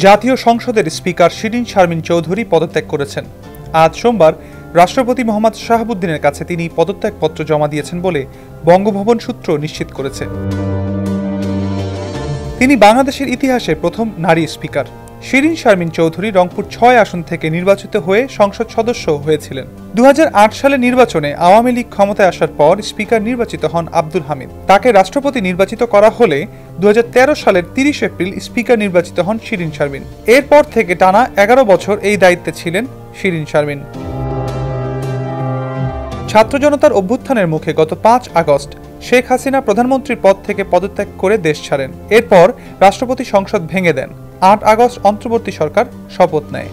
জাতীয় সংসদের স্পিকার শিরিন শারমিন চৌধুরী পদত্যাগ করেছেন। আজ সোমবার রাষ্ট্রপতি মোহাম্মদ শাহাবুদ্দিনের কাছে তিনি পদত্যাগপত্র জমা দিয়েছেন বলে বঙ্গভবন সূত্র নিশ্চিত করেছে। তিনি বাংলাদেশের ইতিহাসে প্রথম নারী স্পিকার। শিরিন শারমিন চৌধুরী রংপুর ৬ আসন থেকে নির্বাচিত হয়ে সংসদ সদস্য হয়েছিলেন। ২০০৮ সালের নির্বাচনে আওয়ামী লীগ ক্ষমতায় আসার পর স্পিকার নির্বাচিত হন আব্দুল হামিদ। তাকে রাষ্ট্রপতি নির্বাচিত করা হলে ২০১৩ সালের ৩০ এপ্রিল স্পিকার নির্বাচিত হন শিরিন শারমিন। এরপর থেকে টানা ১১ বছর এই দায়িত্বে ছিলেন শিরিন শারমিন। ছাত্র জনতার অভ্যুত্থানের মুখে গত ৫ আগস্ট শেখ হাসিনা প্রধানমন্ত্রীর পদ থেকে পদত্যাগ করে দেশ ছাড়েন। এরপর রাষ্ট্রপতি সংসদ ভেঙে দেন। ৮ আগস্ট অন্তর্বর্তী সরকার শপথ নেয়।